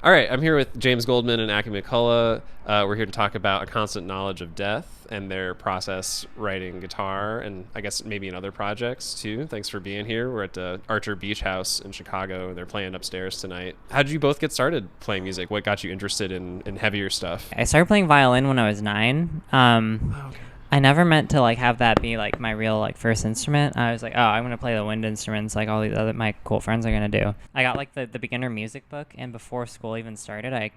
All right, I'm here with James Goldmann and Aki McCullough. We're here to talk about a constant knowledge of death and their process writing guitar, and I guess maybe in other projects too. Thanks for being here. We're at the Archer Beach House in Chicago. They're playing upstairs tonight. How did you both get started playing music? What got you interested in heavier stuff? I started playing violin when I was 9. Okay. I never meant to have that be my real first instrument. I was like, oh, I'm gonna play the wind instruments like all these other my cool friends are gonna do. I got the beginner music book, and before school even started, I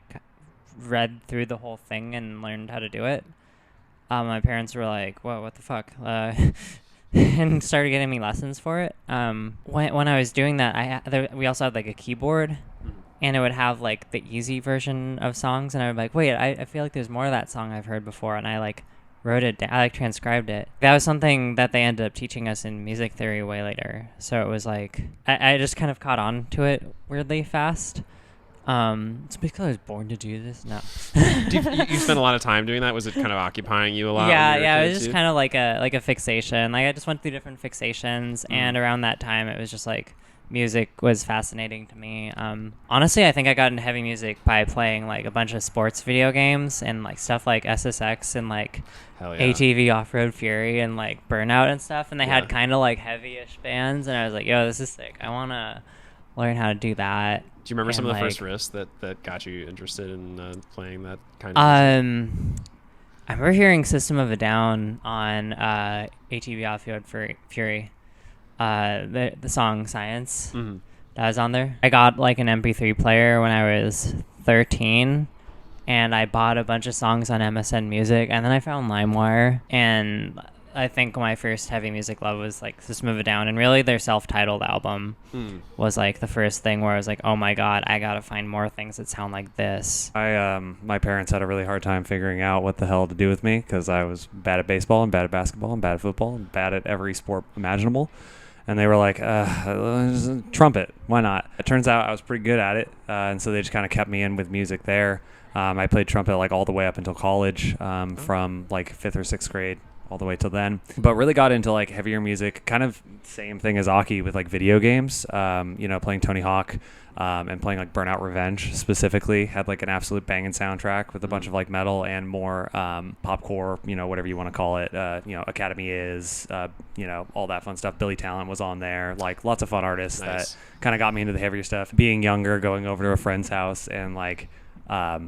read through the whole thing and learned how to do it. My parents were like, whoa, what the fuck? And started getting me lessons for it. When I was doing that, we also had a keyboard, and it would have the easy version of songs, and I would be like, wait, I feel like there's more of that song I've heard before, and I wrote it down. I transcribed it. That was something that they ended up teaching us in music theory way later. So it was I just kind of caught on to it weirdly fast. It's because I was born to do this. No. You spent a lot of time doing that? Was it kind of occupying you a lot? Yeah. It was just kind of like a fixation. I just went through different fixations, and around that time, it was just music was fascinating to me. Honestly, I think I got into heavy music by playing a bunch of sports video games and stuff like SSX and Hell yeah. ATV Off-Road Fury and Burnout and stuff. And they had kind of heavy-ish bands, and I was like, yo, this is sick. I want to learn how to do that. Do you remember some of the first riffs that got you interested in playing that kind of music? I remember hearing System of a Down on ATV Off-Road Fury. The song Science that was on there. I got an MP3 player when I was 13, and I bought a bunch of songs on MSN Music, and then I found LimeWire, and I think my first heavy music love was System of a Down, and really their self-titled album was the first thing where I was like, oh my god, I gotta find more things that sound like this. My parents had a really hard time figuring out what the hell to do with me because I was bad at baseball and bad at basketball and bad at football and bad at every sport imaginable. And they were like, trumpet, why not? It turns out I was pretty good at it, and so they just kind of kept me in with music there. I played trumpet all the way up until college, from 5th or 6th grade all the way till then. But really got into heavier music, kind of same thing as Aki with video games, playing Tony Hawk, and playing Burnout Revenge specifically. Had an absolute banging soundtrack with a bunch of metal and more popcore, whatever you want to call it. Academy is, all that fun stuff. Billy Talent was on there. Lots of fun artists that kind of got me into the heavier stuff. Being younger, going over to a friend's house and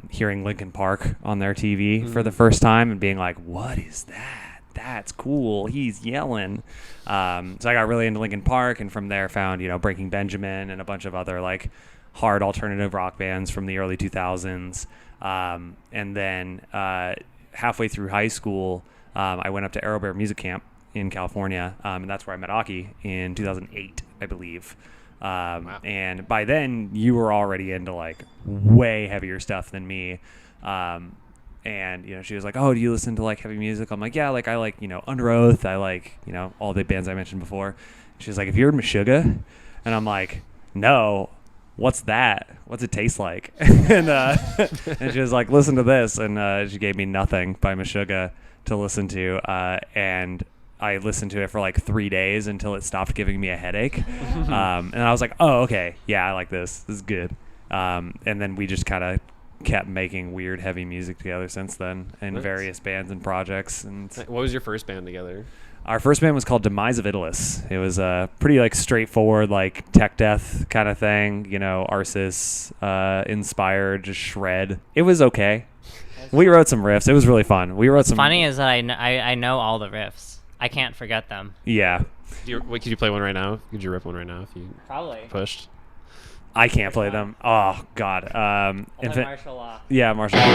hearing Linkin Park on their TV for the first time and being like, what is that? That's cool. He's yelling. So I got really into Linkin Park, and from there found, Breaking Benjamin and a bunch of other hard alternative rock bands from the early 2000s. And then halfway through high school, I went up to Arrow Bear Music Camp in California, and that's where I met Aki in 2008, I believe. Wow. And by then, you were already into way heavier stuff than me. And she was like, oh, do you listen to heavy music? I'm like, yeah, I like Underoath, I like all the bands I mentioned before. She was like, have you heard Meshuggah? And I'm like, no, what's that? What's it taste like? And she was like, listen to this, and she gave me Nothing by Meshuggah to listen to, and I listened to it for 3 days until it stopped giving me a headache. And I was like, oh, okay, yeah, I like this is good. And then we just kind of kept making weird heavy music together since then in various bands and projects. And what was your first band together? Our first band was called Demise of Idolus. It was a pretty straightforward tech death kind of thing, Arsis inspired, just shred. It was okay. We wrote some riffs. It was really fun. We wrote some. Funny is that I know all the riffs. I can't forget them. Yeah. Could you play one right now? Could you rip one right now if you probably pushed? I can't play them. Oh God. Martial Law. Yeah, martial law.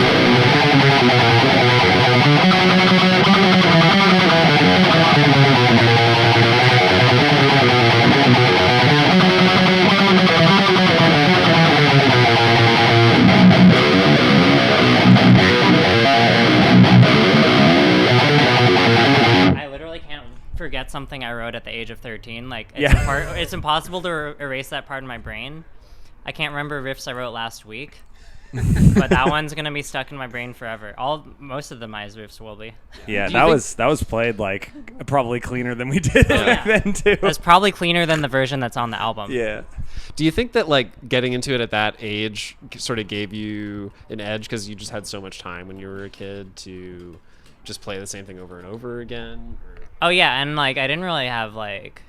I literally can't forget something I wrote at the age of 13. Yeah. It's impossible to erase that part of my brain. I can't remember riffs I wrote last week. But that one's gonna be stuck in my brain forever. Most of the Mize riffs will be. Yeah, that was played like probably cleaner than we did back then too. It's probably cleaner than the version that's on the album. Yeah. Do you think that like getting into it at that age sort of gave you an edge because you just had so much time when you were a kid to just play the same thing over and over again? Or? Oh yeah, and like I didn't really have like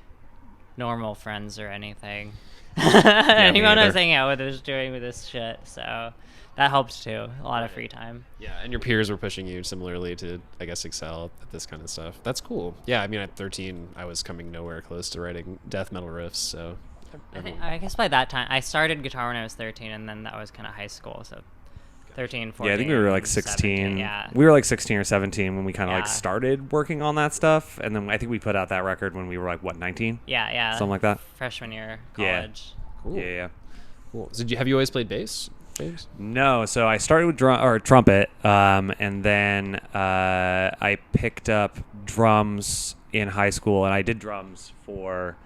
normal friends or anything. Anyone I was hanging out with was doing with this shit, so that helped too. A lot of free time. Yeah, and your peers were pushing you similarly to, I guess, excel at this kind of stuff. That's cool. Yeah, I mean, at 13, I was coming nowhere close to writing death metal riffs, so... I guess by that time, I started guitar when I was 13, and then that was kind of high school, so 13, 14. Yeah, I think we were like 16. 17, yeah. We were like 16 or 17 when we kind of like started working on that stuff, and then I think we put out that record when we were like, what, 19? Yeah. Something like that? Freshman year, college. Yeah. Cool. Yeah. Cool. So have you always played bass, James? No, so I started with trumpet, and then I picked up drums in high school, and I did drums for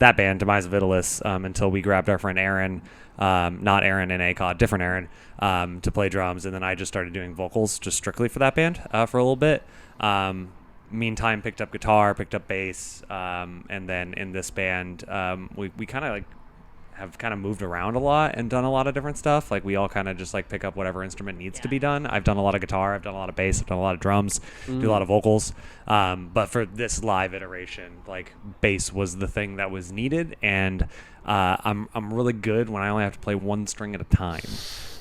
that band, Demise of Italis, until we grabbed our friend Aaron, not Aaron in ACOD, different Aaron, to play drums, and then I just started doing vocals just strictly for that band for a little bit. Meantime, picked up guitar, picked up bass, and then in this band, we kind of like have kind of moved around a lot and done a lot of different stuff. Like we all kind of just like pick up whatever instrument needs to be done. I've done a lot of guitar, I've done a lot of bass, I've done a lot of drums, do a lot of vocals. But for this live iteration, like bass was the thing that was needed, and I'm really good when I only have to play one string at a time.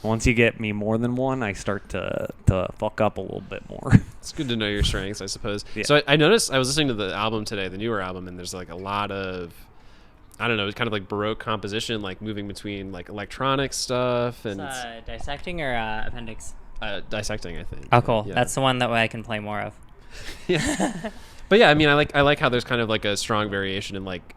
Once you get me more than one, I start to fuck up a little bit more. It's good to know your strengths, I suppose. Yeah. So I noticed, I was listening to the album today, the newer album, and there's like a lot of, I don't know, it's kind of like Baroque composition, like moving between like electronic stuff and Dissecting or Appendix? Dissecting, I think. Oh, cool. Yeah. That's the one that way I can play more of. Yeah. But yeah, I mean, I like how there's kind of like a strong variation in like,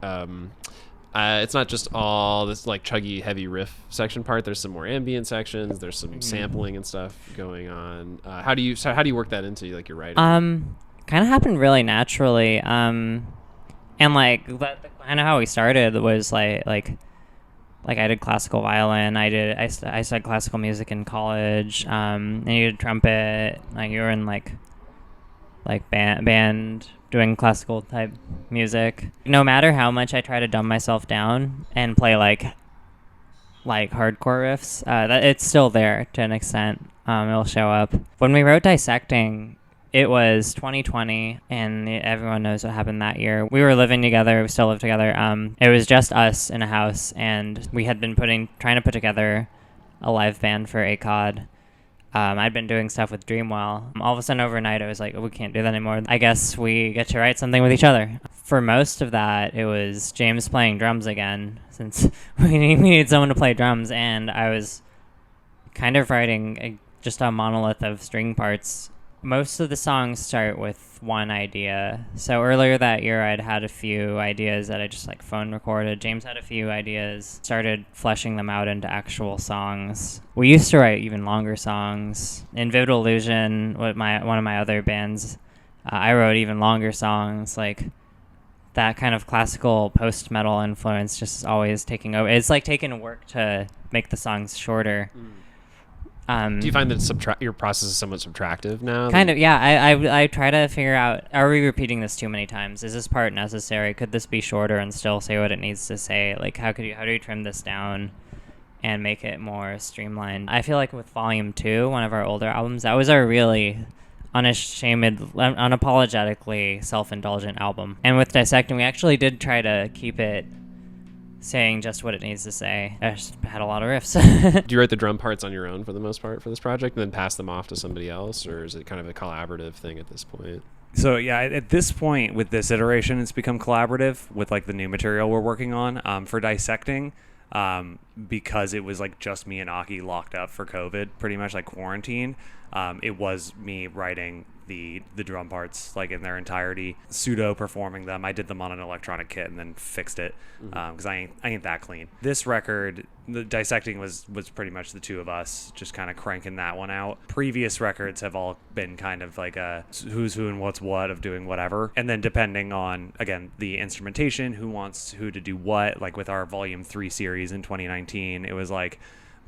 it's not just all this like chuggy heavy riff section part. There's some more ambient sections. There's some sampling and stuff going on. How do you work that into like your writing? Kind of happened really naturally. And like kind of how we started was like I did classical violin. I studied classical music in college. And you did trumpet. Like you were in like band doing classical type music. No matter how much I try to dumb myself down and play like hardcore riffs, that it's still there to an extent. It'll show up. When we wrote Dissecting, it was 2020, and everyone knows what happened that year. We were living together. We still live together. It was just us in a house, and we had been trying to put together a live band for ACOD. I'd been doing stuff with Dreamwell. All of a sudden, overnight, I was like, we can't do that anymore. I guess we get to write something with each other. For most of that, it was James playing drums again, since we needed someone to play drums, and I was kind of writing just a monolith of string parts. Most of the songs start with one idea. So earlier that year, I'd had a few ideas that I just like phone recorded. James had a few ideas, started fleshing them out into actual songs. We used to write even longer songs. In Vivid Illusion, one of my other bands, I wrote even longer songs. Like that kind of classical post-metal influence just always taking over. It's like taking work to make the songs shorter. Do you find that your process is somewhat subtractive now? Kind of, yeah. I try to figure out, are we repeating this too many times? Is this part necessary? Could this be shorter and still say what it needs to say? Like, how do you trim this down and make it more streamlined? I feel like with Volume 2, one of our older albums, that was our really unashamed, unapologetically self-indulgent album. And with Dissecting, we actually did try to keep it saying just what it needs to say. I just had a lot of riffs. Do you write the drum parts on your own for the most part for this project and then pass them off to somebody else, or is it kind of a collaborative thing at this point? So yeah, at this point with this iteration, it's become collaborative with like the new material we're working on for Dissecting, because it was like just me and Aki locked up for COVID, pretty much like quarantine. It was me writing the drum parts like in their entirety, pseudo performing them. I did them on an electronic kit and then fixed it because I ain't that clean. This record, the Dissecting was pretty much the two of us just kind of cranking that one out. Previous records have all been kind of like a who's who and what's what of doing whatever, and then depending on again the instrumentation, who wants who to do what. Like with our Volume 3 series in 2019, it was like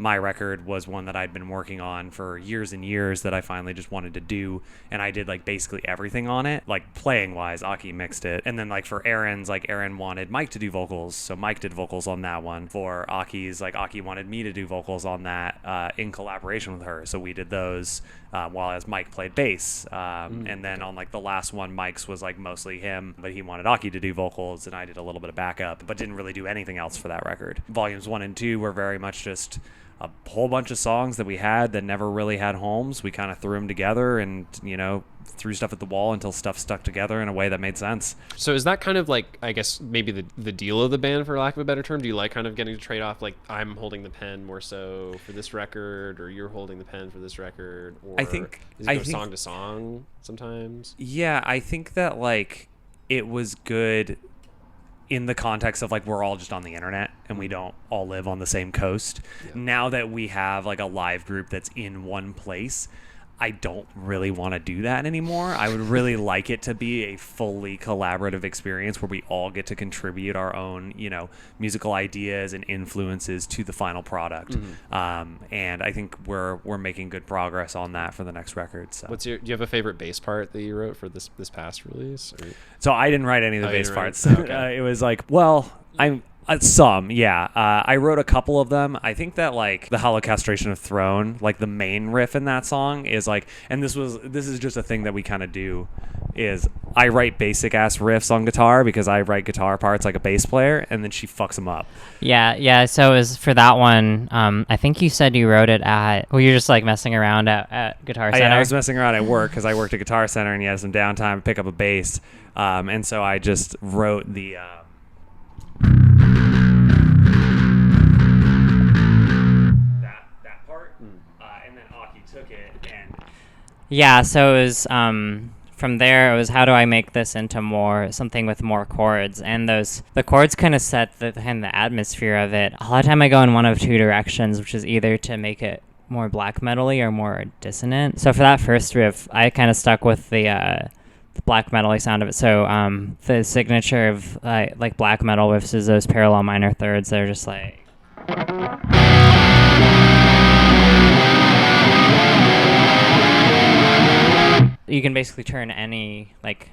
my record was one that I'd been working on for years and years that I finally just wanted to do, and I did like basically everything on it. Like playing wise, Aki mixed it, and then like for Aaron's, like Aaron wanted Mike to do vocals, so Mike did vocals on that one. For Aki's, like Aki wanted me to do vocals on that in collaboration with her, so we did those while as Mike played bass. And then on like the last one, Mike's was like mostly him, but he wanted Aki to do vocals, and I did a little bit of backup, but didn't really do anything else for that record. Volumes 1 and 2 were very much just a whole bunch of songs that we had that never really had homes. We kind of threw them together and, you know, threw stuff at the wall until stuff stuck together in a way that made sense. So is that kind of like, I guess, maybe the deal of the band, for lack of a better term? Do you like kind of getting to trade off, like, I'm holding the pen more so for this record, or you're holding the pen for this record? Or I think does it go song to song sometimes? Yeah, I think that, like, it was good in the context of like we're all just on the internet and we don't all live on the same coast. Yeah. Now that we have like a live group that's in one place, I don't really want to do that anymore. I would really like it to be a fully collaborative experience where we all get to contribute our own, you know, musical ideas and influences to the final product. And I think we're making good progress on that for the next record. So, do you have a favorite bass part that you wrote for this past release? Or? So I didn't write any of the bass parts. Okay. It was like, well, I wrote a couple of them. I think that like the Holocastration of Throne, like the main riff in that song is like, and this is just a thing that we kind of do, is I write basic ass riffs on guitar because I write guitar parts like a bass player, and then she fucks them up. Yeah. So it was for that one. I think you said you wrote it at. Well, you're just like messing around at Guitar Center. I was messing around at work because I worked at Guitar Center and you had some downtime to pick up a bass, and so I just wrote the. Yeah, so it was from there. It was how do I make this into something with more chords, and the chords kind of set the atmosphere of it. A lot of time I go in one of two directions, which is either to make it more black metal-y or more dissonant. So for that first riff, I kind of stuck with the black metal-y sound of it. So the signature of like black metal riffs is those parallel minor thirds. They're just like. You can basically turn any like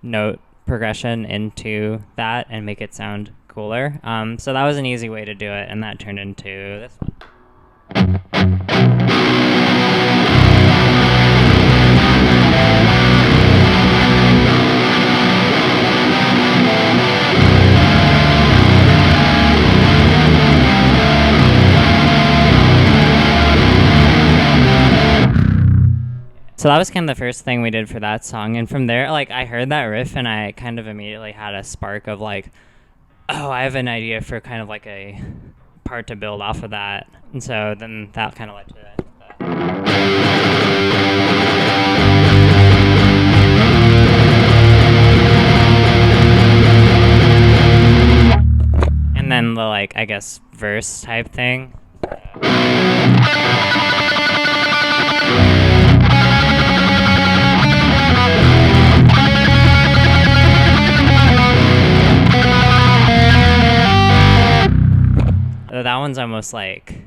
note progression into that and make it sound cooler. So that was an easy way to do it, and that turned into this one. So that was kind of the first thing we did for that song. And from there, like, I heard that riff and I kind of immediately had a spark of like, oh, I have an idea for kind of like a part to build off of that. And so then that kind of led to it. And then the, like, I guess, verse type thing. That one's almost like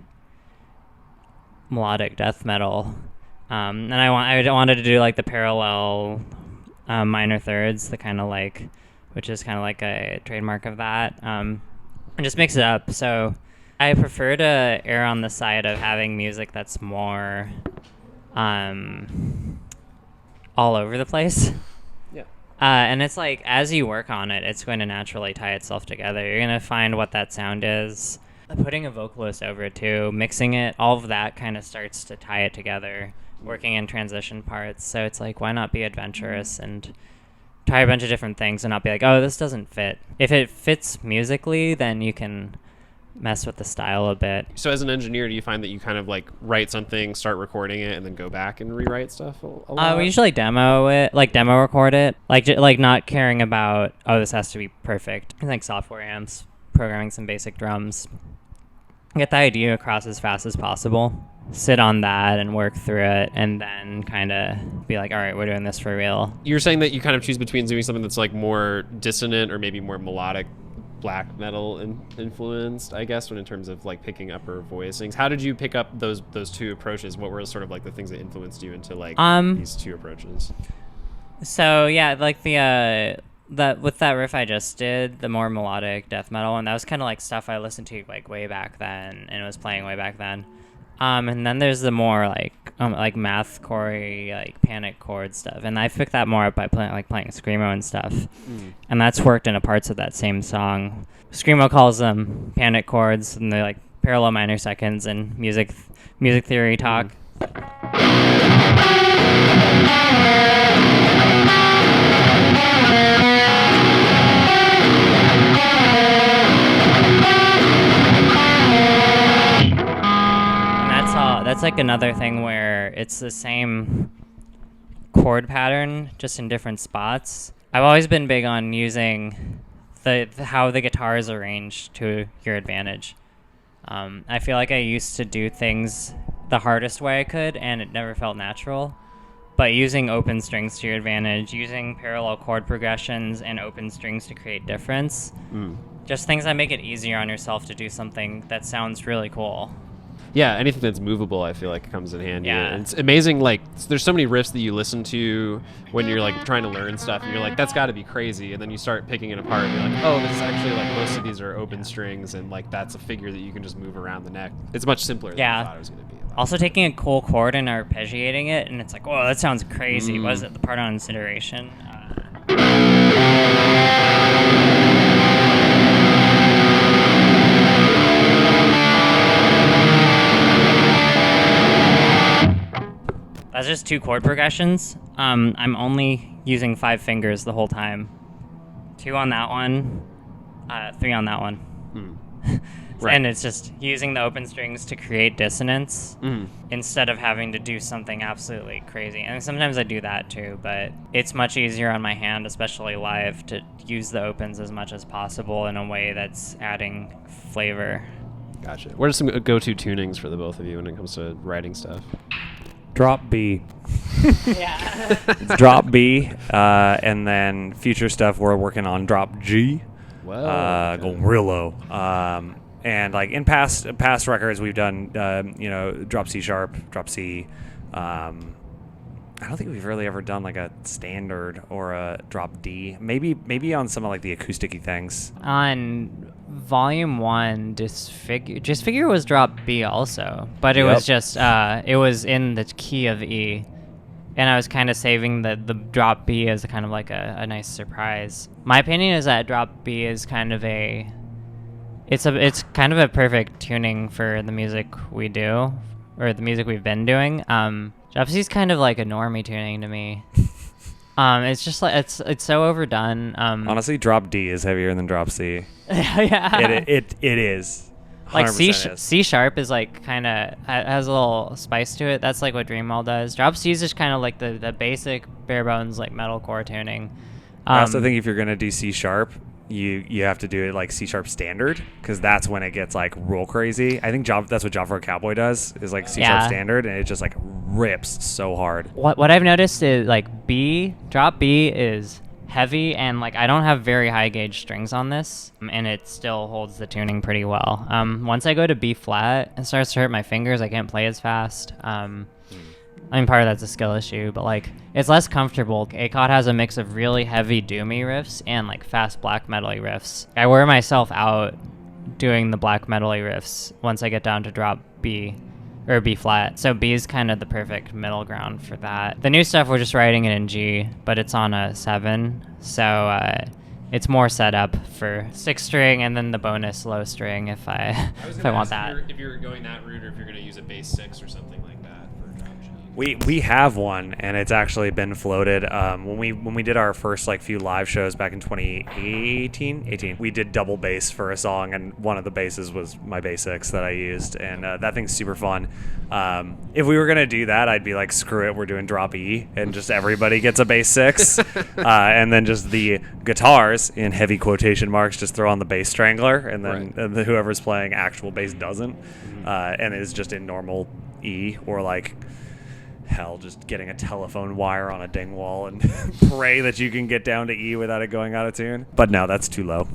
melodic death metal, and I wanted to do like the parallel minor thirds, the kind of like, which is kind of like a trademark of that, and just mix it up. So I prefer to err on the side of having music that's more all over the place. And it's like, as you work on it, it's going to naturally tie itself together. You're going to find what that sound is. Putting a vocalist over it too, mixing it, all of that kind of starts to tie it together, working in transition parts. So it's like, why not be adventurous and try a bunch of different things and not be like, oh, this doesn't fit. If it fits musically, then you can mess with the style a bit. So as an engineer, do you find that you kind of like write something, start recording it, and then go back and rewrite stuff a lot? We usually demo record it, like not caring about, oh, this has to be perfect. I think software amps, programming some basic drums, get the idea across as fast as possible, sit on that and work through it, and then kind of be like, all right, we're doing this for real. You're saying that you kind of choose between doing something that's like more dissonant or maybe more melodic black metal influenced, I guess, when in terms of like picking up or voicings. How did you pick up those two approaches? What were sort of like the things that influenced you into like these two approaches? So yeah, like that with that riff I just did, the more melodic death metal, and that was kind of like stuff I listened to like way back then and was playing way back then. And then there's the more like mathcore, like panic chord stuff, and I picked that more up by playing screamo and stuff, and that's worked into parts of that same song. Screamo calls them panic chords, and they're like parallel minor seconds and music theory talk. That's like another thing where it's the same chord pattern, just in different spots. I've always been big on using how the guitar is arranged to your advantage. I feel like I used to do things the hardest way I could, and it never felt natural. But using open strings to your advantage, using parallel chord progressions and open strings to create difference, just things that make it easier on yourself to do something that sounds really cool. Yeah, anything that's movable, I feel like comes in handy. Yeah. And it's amazing, like, there's so many riffs that you listen to when you're, like, trying to learn stuff, and you're like, that's got to be crazy, and then you start picking it apart, and you're like, oh, this is actually, like, most of these are open strings, and, like, that's a figure that you can just move around the neck. It's much simpler than I thought it was going to be. Also taking a cool chord and arpeggiating it, and it's like, whoa, that sounds crazy. Was it the part on Incineration? That's just 2 chord progressions. I'm only using 5 fingers the whole time. 2 on that one, 3 on that one. Right. And it's just using the open strings to create dissonance instead of having to do something absolutely crazy. And sometimes I do that too, but it's much easier on my hand, especially live, to use the opens as much as possible in a way that's adding flavor. Gotcha. What are some go-to tunings for the both of you when it comes to writing stuff? Drop B. Yeah. Drop B, and then future stuff we're working on drop G. Wow. Going real low. And like in past records we've done, drop C sharp, drop C. I don't think we've really ever done like a standard or a drop D. Maybe on some of like the acoustic-y things. On Volume 1, Disfigure was drop B also, but it was just it was in the key of E, and I was kind of saving the drop B as a kind of like a nice surprise. My opinion is that drop B is kind of it's kind of a perfect tuning for the music we do, or the music we've been doing. Drop C is kind of like a normie tuning to me. It's just like it's so overdone. Honestly, drop D is heavier than drop C. Yeah, it is. Like C sharp is like kind of has a little spice to it. That's like what Dreamwell does. Drop C is just kind of like the basic bare bones like metalcore tuning. I also think if you're gonna do C sharp, you have to do it like C sharp standard, because that's when it gets like real crazy. I think that's what Job for a Cowboy does, is like C sharp standard, and it just like rips so hard. What I've noticed is like drop B is heavy, and like I don't have very high gauge strings on this, and it still holds the tuning pretty well. Once I go to B flat, it starts to hurt my fingers. I can't play as fast. I mean, part of that's a skill issue, but like it's less comfortable. ACOT has a mix of really heavy doomy riffs and like fast black metal-y riffs. I wear myself out doing the black metal-y riffs once I get down to drop B or B flat. So B is kind of the perfect middle ground for that. The new stuff, we're just writing it in G, but it's on a 7, so it's more set up for 6 string and then the bonus low string if I want that. If you're going that route, or if you're going to use a bass 6 or something like that for drop G. We have one, and it's actually been floated. When we did our first like few live shows back in 2018, we did double bass for a song, and one of the basses was my bass 6 that I used, and that thing's super fun. If we were gonna do that, I'd be like, screw it, we're doing drop E, and just everybody gets a bass 6, and then just the guitars, in heavy quotation marks, just throw on the bass strangler, and then whoever's playing actual bass doesn't, and is just in normal E, or like hell, just getting a telephone wire on a dingwall and pray that you can get down to E without it going out of tune. But no, that's too low.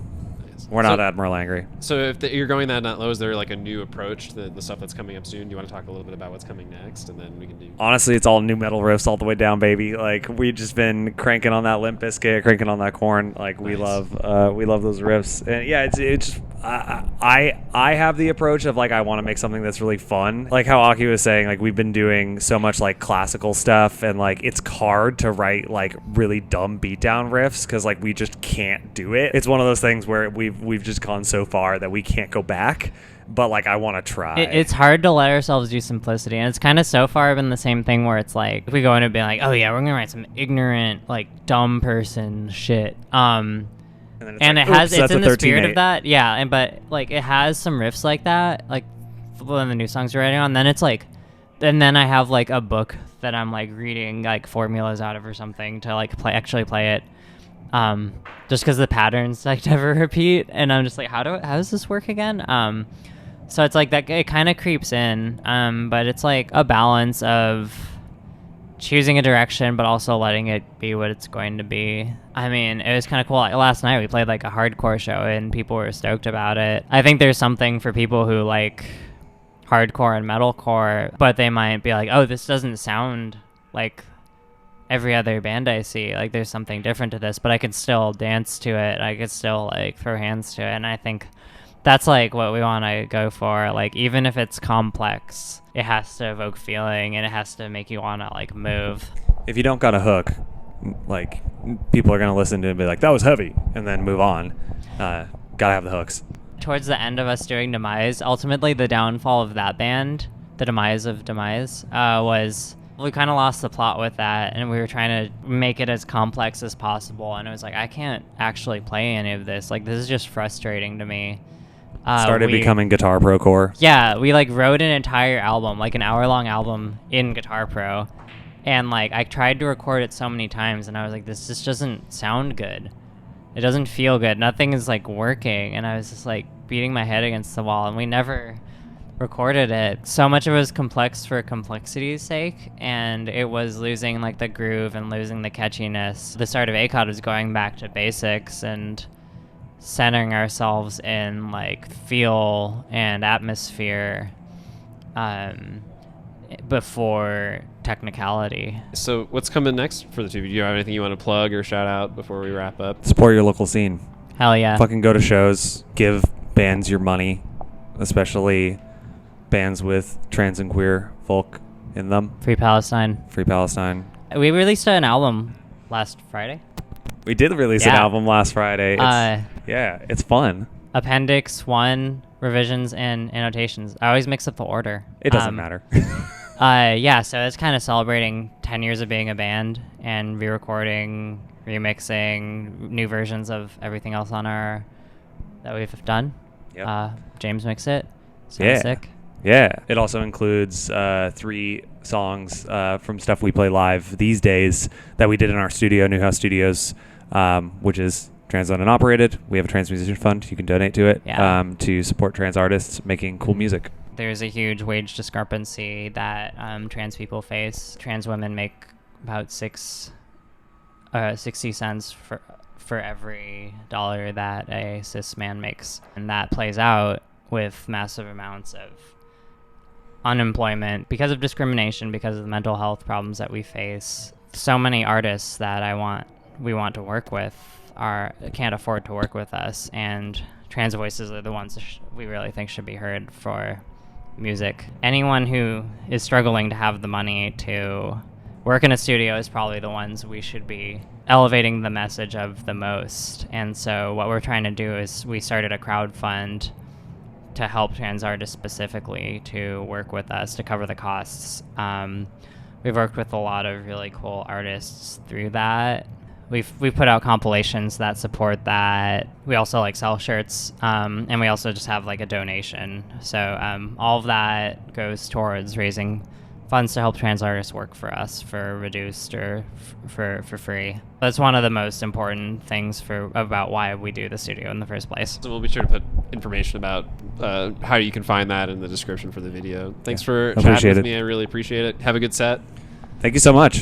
We're not Admiral Angry. So if you're going that low, is there like a new approach to the stuff that's coming up soon? Do you want to talk a little bit about what's coming next, and then we can do... Honestly, it's all new metal riffs all the way down, baby. Like, we've just been cranking on that Limp Bizkit, cranking on that Korn. Like, we love those riffs. And yeah, it's I have the approach of like, I want to make something that's really fun. Like how Aki was saying, like we've been doing so much like classical stuff, and like it's hard to write like really dumb beatdown riffs because like we just can't do it. It's one of those things where we've just gone so far that we can't go back. But like I want to try. It's hard to let ourselves do simplicity, and it's kind of so far been the same thing where it's like if we go into being like, oh yeah, we're gonna write some ignorant like dumb person shit. And like, it's in the spirit of that, yeah. But like it has some riffs like that, like when the new songs are writing on. Then it's like, and then I have like a book that I'm like reading like formulas out of or something to like actually play it, just because the patterns like never repeat, and I'm just like, how does this work again? So it's like that it kind of creeps in, but it's like a balance of choosing a direction but also letting it be what it's going to be. I mean, it was kind of cool. Like, last night we played like a hardcore show and people were stoked about it. I think there's something for people who like hardcore and metalcore, but they might be like, oh, this doesn't sound like every other band I see. Like there's something different to this, but I could still dance to it. I could still like throw hands to it. And I think that's like what we want to go for. Like even if it's complex, it has to evoke feeling and it has to make you want to like move. If you don't got a hook, like people are gonna listen to it and be like, that was heavy, and then move on. Gotta have the hooks. Towards the end of us doing Demise, ultimately the downfall of that band, the demise of Demise, was we kind of lost the plot with that, and we were trying to make it as complex as possible, and it was like, I can't actually play any of this. Like this is just frustrating to me. Started becoming Guitar Pro core. Yeah, we like wrote an entire album, like an hour-long album in Guitar Pro, and like I tried to record it so many times, and I was like, this just doesn't sound good. It doesn't feel good. Nothing is like working, and I was just like beating my head against the wall, and we never recorded it. So much of it was complex for complexity's sake, and it was losing like the groove and losing the catchiness. The start of ACOD was going back to basics and centering ourselves in like feel and atmosphere before technicality. So what's coming next for the two of you? Do you have anything you want to plug or shout out before we wrap up? Support your local scene. Hell yeah. Fucking go to shows. Give bands your money, especially bands with trans and queer folk in them. Free Palestine. Free Palestine. We released an album last Friday. We did release an album last Friday. Yeah, it's fun. Appendix 1, revisions and annotations. I always mix up the order. It doesn't matter. Yeah, so it's kind of celebrating 10 years of being a band and re-recording, remixing new versions of everything else on our that we've done. Yep. James mixed it. Sounds sick. Yeah. It also includes 3 songs from stuff we play live these days that we did in our studio, Newhouse Studios, which is trans-owned and operated. We have a trans musician fund. You can donate to it to support trans artists making cool music. There's a huge wage discrepancy that trans people face. Trans women make about 60 cents for every dollar that a cis man makes. And that plays out with massive amounts of unemployment because of discrimination, because of the mental health problems that we face. So many artists that we want to work with can't afford to work with us, and trans voices are the ones we really think should be heard for music. Anyone who is struggling to have the money to work in a studio is probably the ones we should be elevating the message of the most. And so what we're trying to do is we started a crowd fund to help trans artists specifically to work with us to cover the costs. We've worked with a lot of really cool artists through that. We've put out compilations that support that. We also like sell shirts, and we also just have like a donation. So all of that goes towards raising funds to help trans artists work for us for reduced or for free. That's one of the most important things about why we do the studio in the first place. So we'll be sure to put information about how you can find that in the description for the video. Thanks for chatting with me. I really appreciate it. Have a good set. Thank you so much.